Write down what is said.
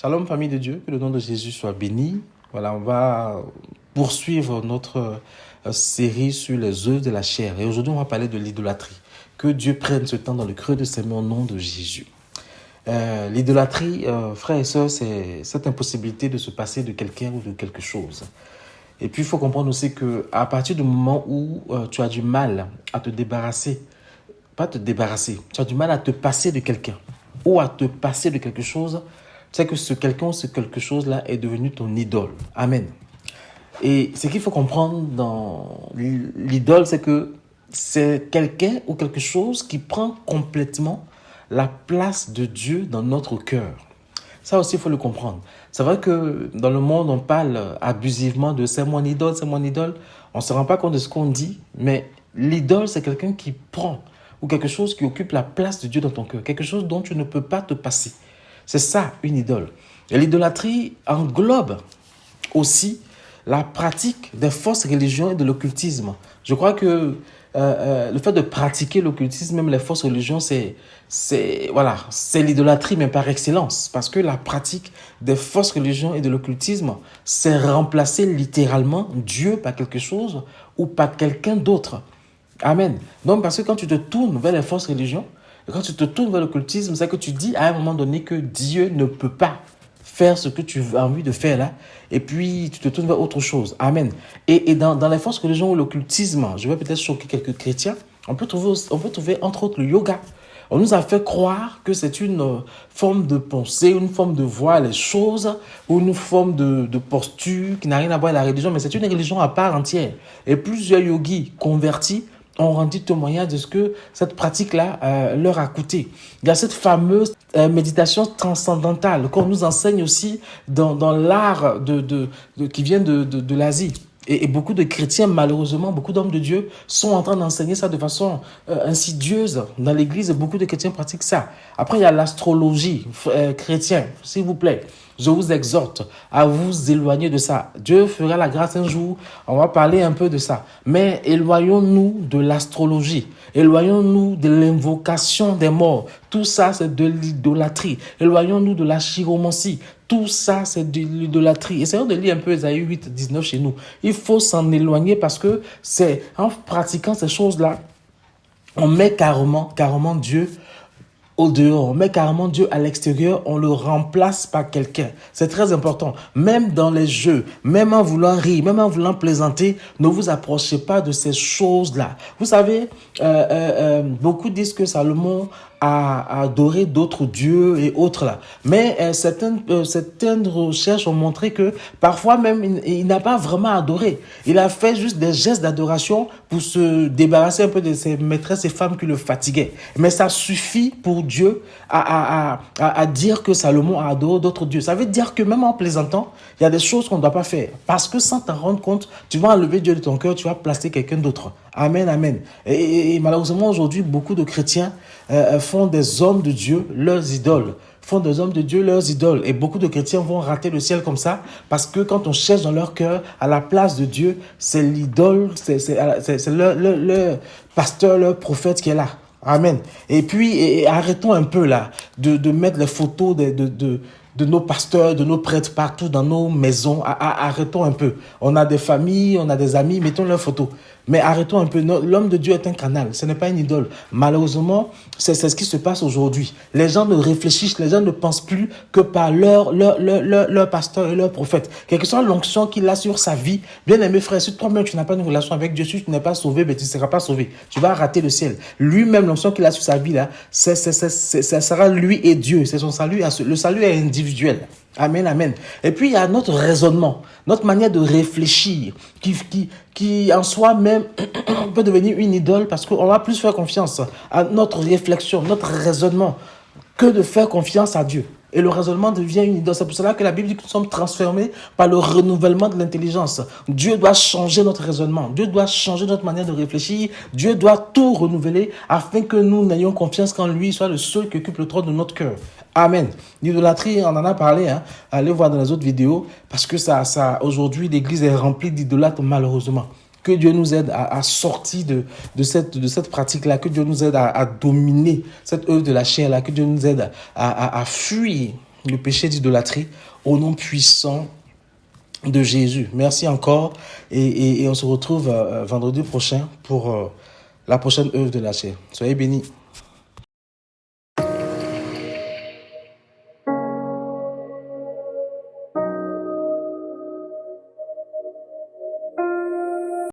Shalom famille de Dieu, que le nom de Jésus soit béni. Voilà, on va poursuivre notre série sur les œuvres de la chair. Et aujourd'hui, on va parler de l'idolâtrie. Que Dieu prenne ce temps dans le creux de ses mains au nom de Jésus. L'idolâtrie, frères et sœurs, c'est cette impossibilité de se passer de quelqu'un ou de quelque chose. Et puis, il faut comprendre aussi qu'à partir du moment où tu as du mal à te débarrasser, tu as du mal à te passer de quelqu'un ou à te passer de quelque chose, tu sais que ce quelqu'un ou ce quelque chose-là est devenu ton idole. Amen. Et ce qu'il faut comprendre dans l'idole, c'est que c'est quelqu'un ou quelque chose qui prend complètement la place de Dieu dans notre cœur. Ça aussi, il faut le comprendre. C'est vrai que dans le monde, on parle abusivement de « c'est mon idole, c'est mon idole ». On ne se rend pas compte de ce qu'on dit, mais l'idole, c'est quelqu'un qui prend ou quelque chose qui occupe la place de Dieu dans ton cœur, quelque chose dont tu ne peux pas te passer. C'est ça, une idole. Et l'idolâtrie englobe aussi la pratique des fausses religions et de l'occultisme. Je crois que le fait de pratiquer l'occultisme, même les fausses religions, c'est l'idolâtrie, mais par excellence. Parce que la pratique des fausses religions et de l'occultisme, c'est remplacer littéralement Dieu par quelque chose ou par quelqu'un d'autre. Amen. Donc, parce que quand tu te tournes vers les fausses religions, et quand tu te tournes vers l'occultisme, c'est que tu dis à un moment donné que Dieu ne peut pas faire ce que tu as envie de faire là, et puis tu te tournes vers autre chose. Amen. Et dans les fausses religions ou l'occultisme, je vais peut-être choquer quelques chrétiens, on peut trouver entre autres le yoga. On nous a fait croire que c'est une forme de pensée, une forme de voir les choses, ou une forme de posture qui n'a rien à voir avec la religion, mais c'est une religion à part entière. Et plusieurs yogis convertis ont rendu témoignage de ce que cette pratique-là leur a coûté. Il y a cette fameuse méditation transcendantale qu'on nous enseigne aussi dans l'art qui vient de l'Asie. Et beaucoup de chrétiens, malheureusement, beaucoup d'hommes de Dieu sont en train d'enseigner ça de façon insidieuse dans l'église. Et beaucoup de chrétiens pratiquent ça. Après, il y a l'astrologie chrétienne, s'il vous plaît. Je vous exhorte à vous éloigner de ça. Dieu fera la grâce un jour. On va parler un peu de ça. Mais éloignons-nous de l'astrologie. Éloignons-nous de l'invocation des morts. Tout ça, c'est de l'idolâtrie. Éloignons-nous de la chiromancie. Tout ça, c'est de l'idolâtrie. Essayons de lire un peu Ésaïe 8, 19 chez nous. Il faut s'en éloigner parce que c'est en pratiquant ces choses-là, on met carrément Dieu au dehors, on met carrément Dieu à l'extérieur, on le remplace par quelqu'un. C'est très important. Même dans les jeux, même en voulant rire, même en voulant plaisanter, ne vous approchez pas de ces choses-là. Vous savez, beaucoup disent que Salomon a adoré d'autres dieux et autres là. Mais certaines recherches ont montré que parfois même il n'a pas vraiment adoré. Il a fait juste des gestes d'adoration pour se débarrasser un peu de ses maîtresses et femmes qui le fatiguaient. Mais ça suffit pour Dieu à dire que Salomon a adoré d'autres dieux. Ça veut dire que même en plaisantant, il y a des choses qu'on ne doit pas faire. Parce que sans t'en rendre compte, tu vas enlever Dieu de ton cœur, tu vas placer quelqu'un d'autre. Amen, amen. Et malheureusement, aujourd'hui, beaucoup de chrétiens font des hommes de Dieu leurs idoles. Font des hommes de Dieu leurs idoles. Et beaucoup de chrétiens vont rater le ciel comme ça, parce que quand on cherche dans leur cœur, à la place de Dieu, c'est l'idole, c'est leur pasteur, leur prophète qui est là. Amen. Et puis, arrêtons un peu là, de mettre les photos de nos pasteurs, de nos prêtres partout dans nos maisons. Arrêtons un peu. On a des familles, on a des amis, mettons leurs photos. Mais arrêtons un peu. L'homme de Dieu est un canal, ce n'est pas une idole. Malheureusement, c'est ce qui se passe aujourd'hui. Les gens ne réfléchissent, les gens ne pensent plus que par leur pasteur et leur prophète. Quelle que soit l'onction qu'il a sur sa vie, bien aimé frère, si toi-même tu n'as pas une relation avec Dieu, si tu n'es pas sauvé, ben, tu ne seras pas sauvé. Tu vas rater le ciel. Lui-même, l'onction qu'il a sur sa vie, là, ça sera lui et Dieu. C'est son salut. Le salut est individuel. Amen, amen. Et puis, il y a notre raisonnement, notre manière de réfléchir qui en soi-même peut devenir une idole parce qu'on va plus faire confiance à notre réflexion, notre raisonnement que de faire confiance à Dieu. Et le raisonnement devient une idole. C'est pour cela que la Bible dit que nous sommes transformés par le renouvellement de l'intelligence. Dieu doit changer notre raisonnement. Dieu doit changer notre manière de réfléchir. Dieu doit tout renouveler afin que nous n'ayons confiance qu'en lui soit le seul qui occupe le trône de notre cœur. Amen. L'idolâtrie, on en a parlé. Allez voir dans les autres vidéos parce que aujourd'hui, l'Église est remplie d'idolâtres malheureusement. Que Dieu nous aide à sortir de cette pratique-là. Que Dieu nous aide à dominer cette œuvre de la chair-là. Que Dieu nous aide à fuir le péché d'idolâtrie au nom puissant de Jésus. Merci encore et on se retrouve vendredi prochain pour la prochaine œuvre de la chair. Soyez bénis.